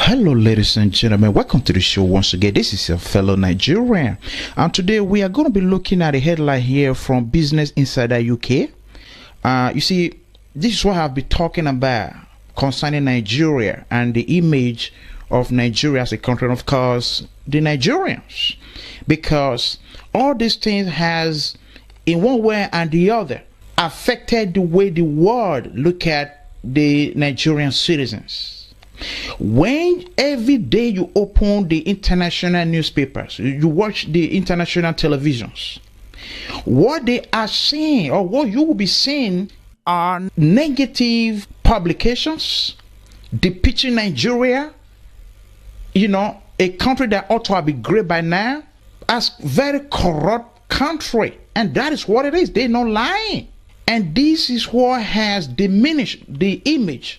Hello, ladies and gentlemen. Welcome to the show once again. This is your fellow Nigerian, and today we are going to be looking at a headline here from Business Insider UK. You see, this is what I've been talking about concerning Nigeria and the image of Nigeria as a country, and of course, the Nigerians, because all these things has, in one way and the other, affected the way the world look at the Nigerian citizens. When every day you open the international newspapers, you watch the international televisions, what they are saying or what you will be seeing are negative publications depicting Nigeria, a country that ought to have been great by now, as very corrupt country. And that is what it is. They're not lying. And this is what has diminished the image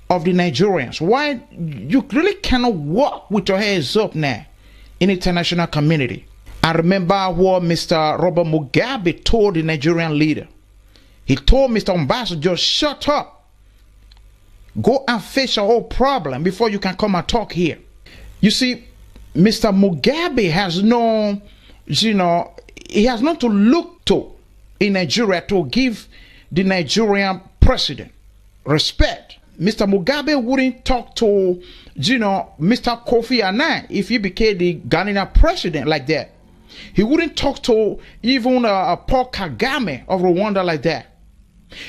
of the Nigerians. Why you really cannot walk with your heads up now in the international community. I remember what Mr. Robert Mugabe told the Nigerian leader. He told Mr. Ambassador, just shut up. Go and face your whole problem before you can come and talk here. You see, Mr. Mugabe has no, he has not to look to in Nigeria to give the Nigerian president respect. Mr. Mugabe wouldn't talk to, Mr. Kofi Annan if he became the Ghanaian president like that. He wouldn't talk to even Paul Kagame of Rwanda like that.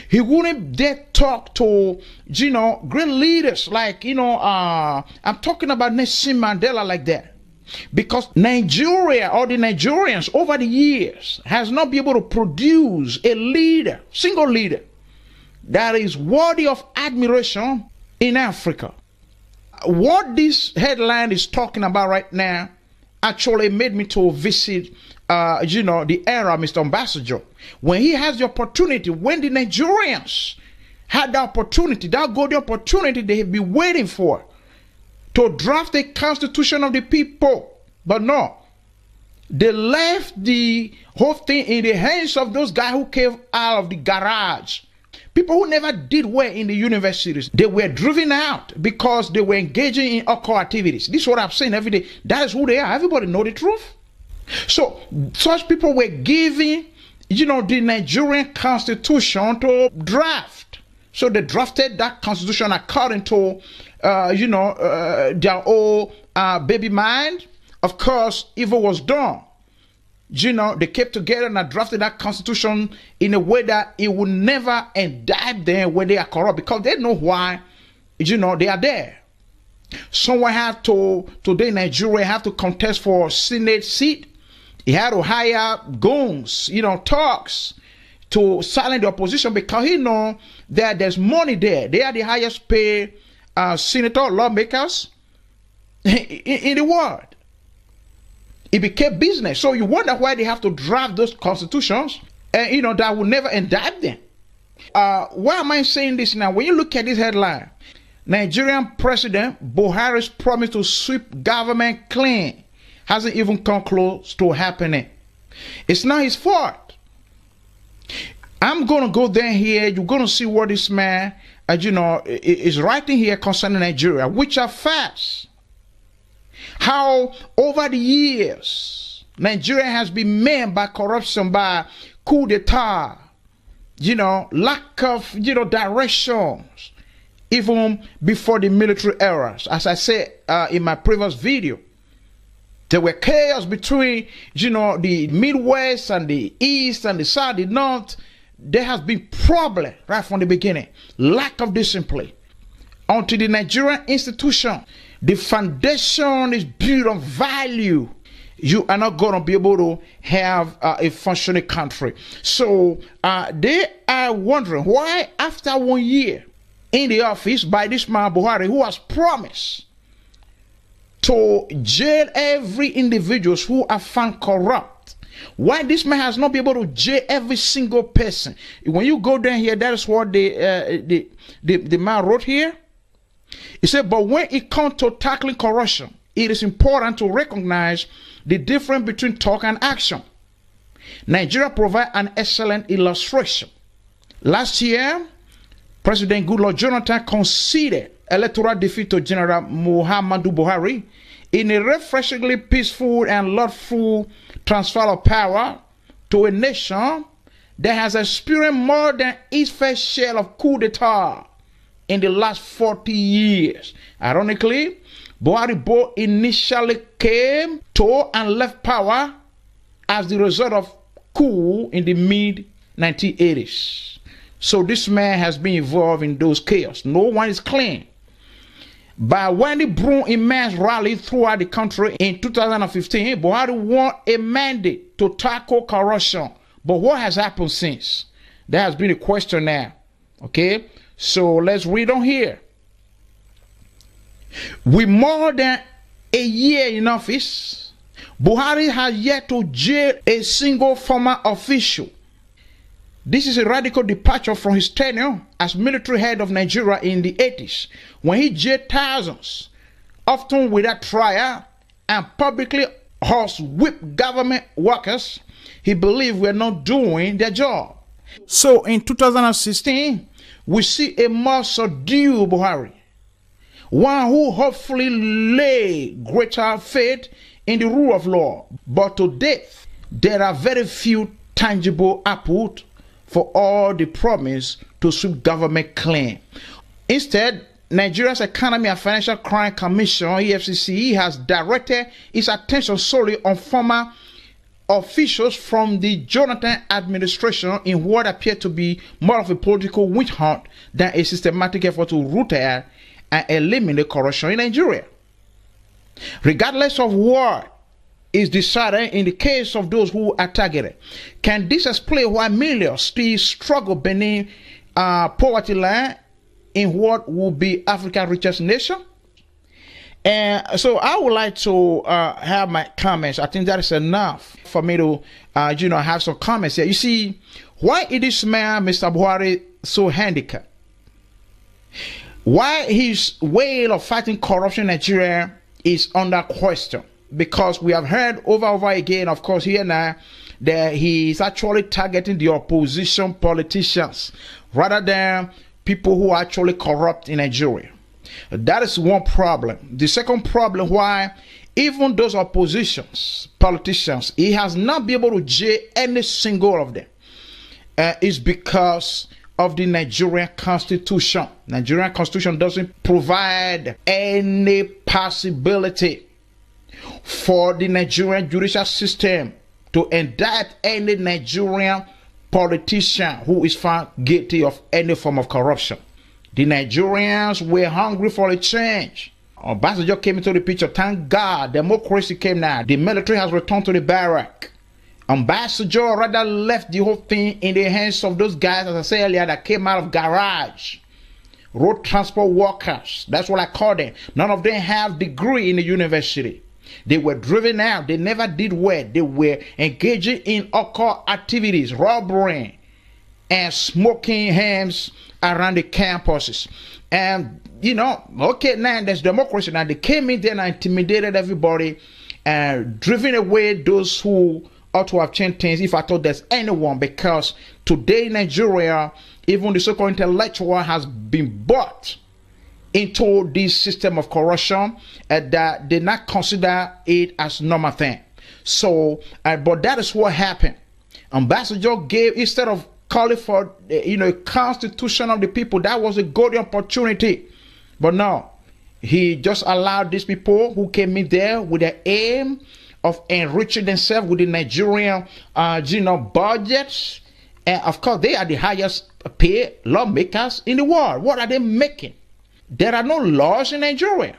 He wouldn't dare talk to, great leaders like, I'm talking about Nelson Mandela like that. Because Nigeria or the Nigerians over the years has not been able to produce a leader, single leader, that is worthy of admiration in Africa. What this headline is talking about right now actually made me to visit, the era of Mr. Ambassador. When he has the opportunity, when the Nigerians had the opportunity, that golden opportunity they have been waiting for, to draft a constitution of the people. But no, they left the whole thing in the hands of those guys who came out of the garage. People who never did well in the universities, they were driven out because they were engaging in occult activities. This is what I'm saying every day. That is who they are. Everybody know the truth. So such people were giving, the Nigerian constitution to draft. So they drafted that constitution according to, their own baby mind. Of course, evil was done. They kept together and drafted that constitution in a way that it would never indict them when they are corrupt, because they know why, they are there. Someone had to, today Nigeria have to contest for Senate seat. He had to hire goons, thugs to silence the opposition, because he know that there's money there. They are the highest paid senator lawmakers in the world. It became business. So you wonder why they have to draft those constitutions, and that will never indict them. Why am I saying this now? When you look at this headline, Nigerian President Buhari's promise to sweep government clean hasn't even come close to happening. It's not his fault. I'm going to go down here. You're going to see what this man, is writing here concerning Nigeria, which are facts. How over the years Nigeria has been maimed by corruption, by coup d'etat, lack of directions, even before the military eras. As I said in my previous video, there were chaos between the Midwest and the East and the South, the North. There has been problem right from the beginning, lack of discipline, until the Nigerian institution. The foundation is built on value. You are not going to be able to have a functioning country. So they are wondering why, after 1 year in the office by this man Buhari, who has promised to jail every individual who are found corrupt, why this man has not been able to jail every single person. When you go down here, that is what the man wrote here. He said, but when it comes to tackling corruption, it is important to recognize the difference between talk and action. Nigeria provides an excellent illustration. Last year, President Goodluck Jonathan conceded electoral defeat to General Muhammadu Buhari in a refreshingly peaceful and lawful transfer of power to a nation that has experienced more than its fair share of coup d'etat in the last 40 years. Ironically, Buhari initially came to and left power as the result of coup in the mid-1980s. So this man has been involved in those chaos. No one is clean. By when the Broom immense rally throughout the country in 2015, Buhari won a mandate to tackle corruption. But what has happened since? There has been a question now. Okay, so let's read on here. With more than a year in office, Buhari has yet to jail a single former official. This is a radical departure from his tenure as military head of Nigeria in the 80s, when he jailed thousands, often without trial, and publicly horsewhipped government workers he believed were not doing their job. So in 2016, we see a more subdued Buhari, one who hopefully lay greater faith in the rule of law. But to date, there are very few tangible output for all the promise to sweep government claim. Instead, Nigeria's Economy and Financial Crime Commission, EFCC, has directed its attention solely on former officials from the Jonathan administration in what appeared to be more of a political witch hunt than a systematic effort to root out and eliminate corruption in Nigeria. Regardless of what is decided in the case of those who are targeted, can this explain why millions still struggle beneath poverty line in what will be Africa's richest nation? And so I would like to have my comments. I think that is enough for me to have some comments here. You see, why is this man, Mr. Buhari, so handicapped? Why his way of fighting corruption in Nigeria is under question? Because we have heard over again, of course, here now, that he is actually targeting the opposition politicians rather than people who are actually corrupt in Nigeria. That is one problem. The second problem, why even those oppositions politicians, he has not been able to jail any single of them, is because of the Nigerian Constitution. Nigerian Constitution doesn't provide any possibility for the Nigerian judicial system to indict any Nigerian politician who is found guilty of any form of corruption. The Nigerians were hungry for a change. Obasanjo came into the picture. Thank God, democracy came now. The military has returned to the barrack. Obasanjo rather left the whole thing in the hands of those guys, as I said earlier, that came out of garage. Road transport workers. That's what I call them. None of them have degree in the university. They were driven out. They never did well. They were engaging in occult activities, robbery, and smoking hams around the campuses. And okay, now there's democracy. Now they came in there and intimidated everybody and driven away those who ought to have changed things, if I thought there's anyone. Because today in Nigeria, even the so-called intellectual has been bought into this system of corruption that they not consider it as normal thing. So, but that is what happened. Ambassador gave, instead of calling for a constitution of the people, that was a golden opportunity. But no, he just allowed these people who came in there with the aim of enriching themselves with the Nigerian budgets. And of course, they are the highest paid lawmakers in the world. What are they making? There are no laws in Nigeria.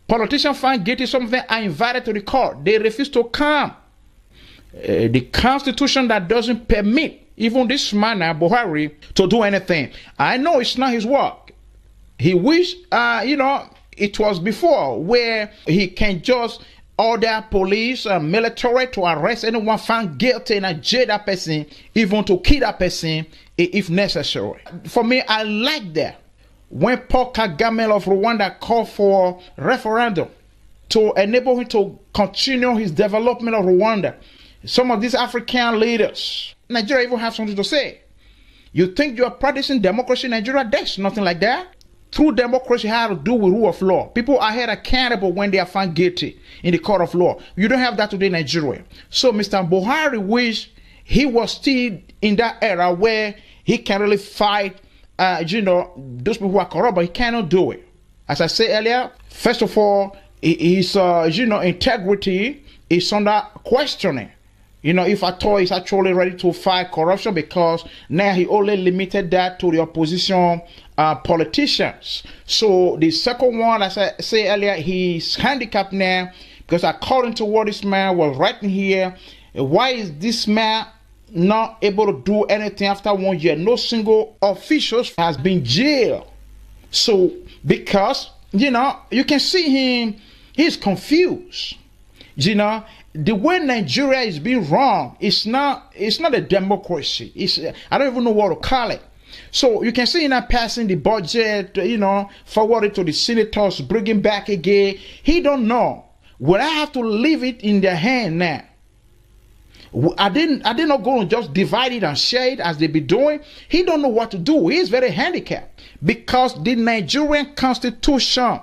Politicians find guilty something are invited to the court. They refuse to come. The constitution that doesn't permit even this man, Buhari, to do anything. I know it's not his work. He wish, it was before where he can just order police and military to arrest anyone found guilty and jail that person, even to kill that person if necessary. For me, I like that. When Paul Kagame of Rwanda called for referendum to enable him to continue his development of Rwanda, some of these African leaders, Nigeria even have something to say. You think you are practicing democracy in Nigeria? There's nothing like that. through democracy have to do with rule of law. People are held accountable when they are found guilty in the court of law. You don't have that today in Nigeria. So Mr. Buhari wish he was still in that era where he can really fight, those people who are corrupt, but he cannot do it. As I said earlier, first of all, his, integrity is under questioning. If at all he's actually ready to fight corruption, because now he only limited that to the opposition politicians. So the second one, as I said earlier, he's handicapped now, because according to what this man was writing here, why is this man not able to do anything after 1 year? No single official has been jailed. So because you can see him, he's confused. The way Nigeria is being run, it's not a democracy. I don't even know what to call it. So you can see him not passing the budget, forward it to the senators, bringing back again. He don't know. Will I have to leave it in their hand now? Are they not going to just divide it and share it as they be doing? He don't know what to do. He is very handicapped, because the Nigerian constitution,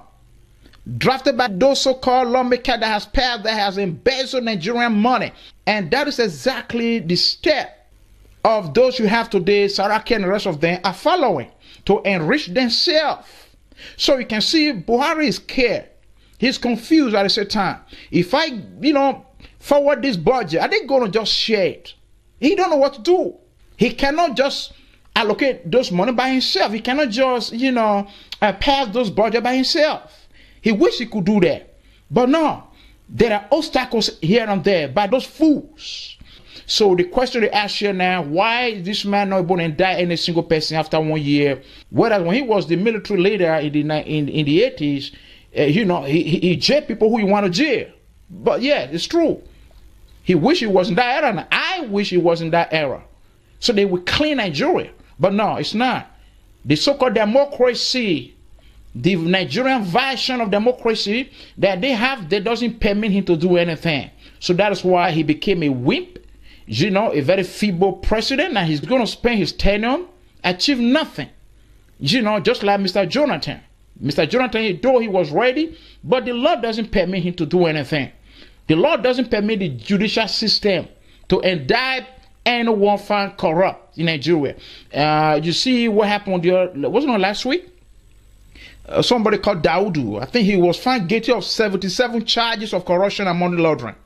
drafted by those so-called lawmakers that has passed, that has embezzled Nigerian money, and that is exactly the step of those you have today. Saraki and the rest of them are following to enrich themselves. So you can see Buhari is scared. He's confused at the same time. If I, forward this budget, are they going to just share it? He don't know what to do. He cannot just allocate those money by himself. He cannot just, pass those budget by himself. He wish he could do that. But no, there are obstacles here and there by those fools. So the question they ask here now, why is this man not able to indict any single person after 1 year? Whereas when he was the military leader in the 80s, he jailed people who he wanted to jail. But yeah, it's true. He wish he was in that era, and I wish he was in that era. So they would clean Nigeria. But no, it's not. The so-called democracy, the Nigerian version of democracy that they have, that doesn't permit him to do anything. So that is why he became a wimp, a very feeble president, and he's going to spend his tenure, achieve nothing. Just like Mr. Jonathan. Mr. Jonathan, though he was ready, but the law doesn't permit him to do anything. The law doesn't permit the judicial system to indict anyone found corrupt in Nigeria. You see what happened wasn't it last week? Somebody called Daudu. I think he was found guilty of 77 charges of corruption and money laundering.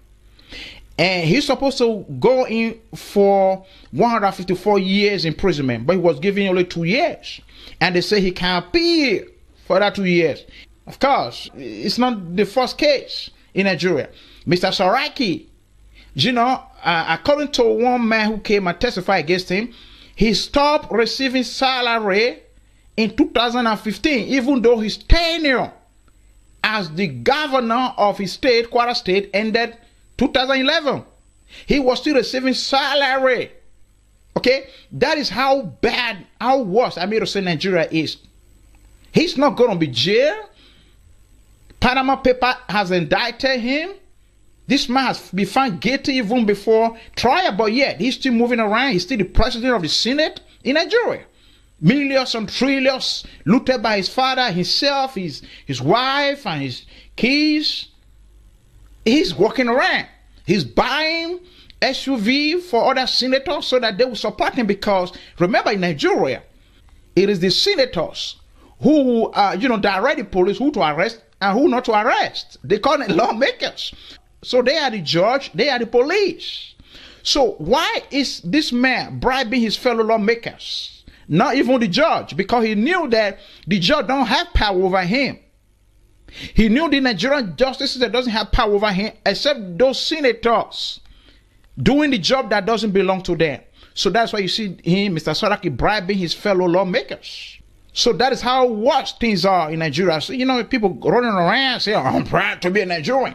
And he's supposed to go in for 154 years imprisonment, but he was given only 2 years. And they say he can appeal for that 2 years. Of course, it's not the first case in Nigeria. Mr. Saraki, according to one man who came and testified against him, he stopped receiving salary in 2015, even though his tenure as the governor of his state, Kwara State, ended 2011. He was still receiving salary. Okay, that is how bad, how worse to say Nigeria is. He's not going to be jailed. Panama paper has indicted him. This man has been found guilty even before trial, but yet he's still moving around. He's still the president of the Senate in Nigeria. Millions and trillions looted by his father, himself, his wife, and his kids. He's walking around. He's buying SUV for other senators so that they will support him, because remember, in Nigeria, it is the senators who direct the police who to arrest and who not to arrest. They call it lawmakers. So they are the judge, they are the police. So why is this man bribing his fellow lawmakers? Not even the judge, because he knew that the judge don't have power over him. He knew the Nigerian justice system doesn't have power over him, except those senators doing the job that doesn't belong to them. So that's why you see him, Mr. Saraki, bribing his fellow lawmakers. So that is how worse things are in Nigeria. So, people running around saying, I'm proud to be a Nigerian.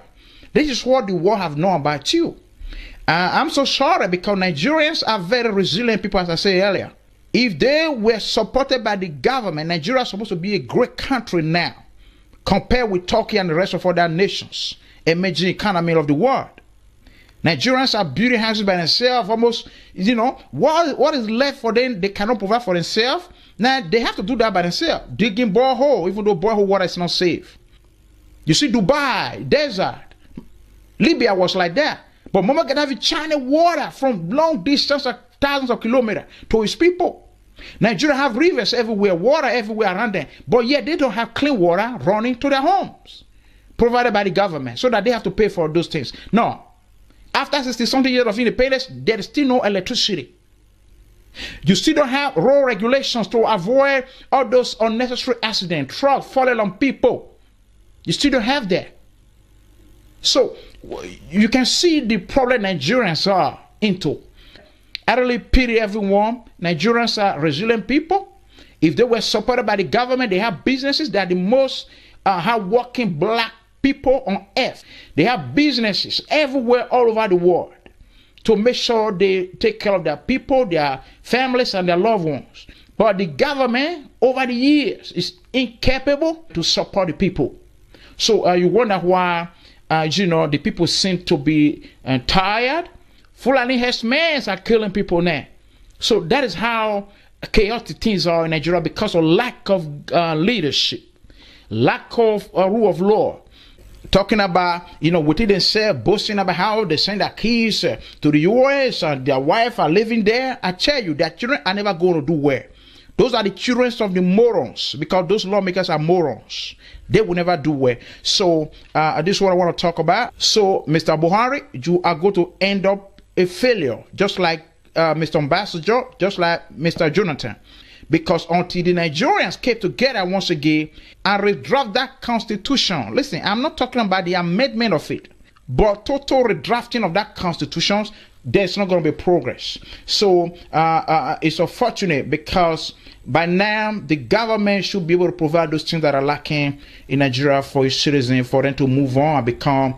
This is what the world have known about you. I'm so sorry, because Nigerians are very resilient people, as I said earlier. If they were supported by the government, Nigeria is supposed to be a great country now, compared with Turkey and the rest of other nations, emerging economy of the world. Nigerians are building houses by themselves, almost, what is left for them, they cannot provide for themselves. Now, they have to do that by themselves. Digging borehole, even though borehole water is not safe. You see, Dubai, desert. Libya was like that. But Muammar Gaddafi channeled water from long distance, thousands of kilometers, to his people. Nigeria have rivers everywhere, water everywhere around them. But yet they don't have clean water running to their homes, provided by the government, so that they have to pay for those things. No. After 60-something years of independence, there is still no electricity. You still don't have road regulations to avoid all those unnecessary accidents, trucks falling on people. You still don't have that. So you can see the problem Nigerians are into. I really pity everyone. Nigerians are resilient people. If they were supported by the government, they have businesses. They are the most hard-working black people on earth. They have businesses everywhere, all over the world, to make sure they take care of their people, their families, and their loved ones. But the government, over the years, is incapable to support the people. So you wonder why, the people seem to be tired. Fulani herdsmen are killing people now. So that is how chaotic things are in Nigeria, because of lack of leadership, lack of rule of law. Talking about, within themselves, boasting about how they send their kids to the US and their wife are living there. I tell you, their children are never going to do well. Those are the children of the morons, because those lawmakers are morons. They will never do well. So this is what I want to talk about. So, Mr. Buhari, you are going to end up a failure, just like Mr. Ambassador, just like Mr. Jonathan. Because until the Nigerians came together once again and redraft that constitution, listen, I'm not talking about the amendment of it, but total redrafting of that constitution, there's not going to be progress. So it's unfortunate, because by now the government should be able to provide those things that are lacking in Nigeria for its citizens, for them to move on and become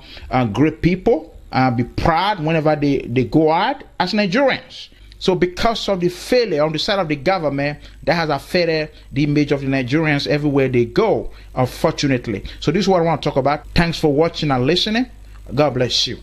great people, be proud whenever they go out as Nigerians. So because of the failure on the side of the government, that has affected the image of the Nigerians everywhere they go, unfortunately. So this is what I want to talk about. Thanks for watching and listening. God bless you.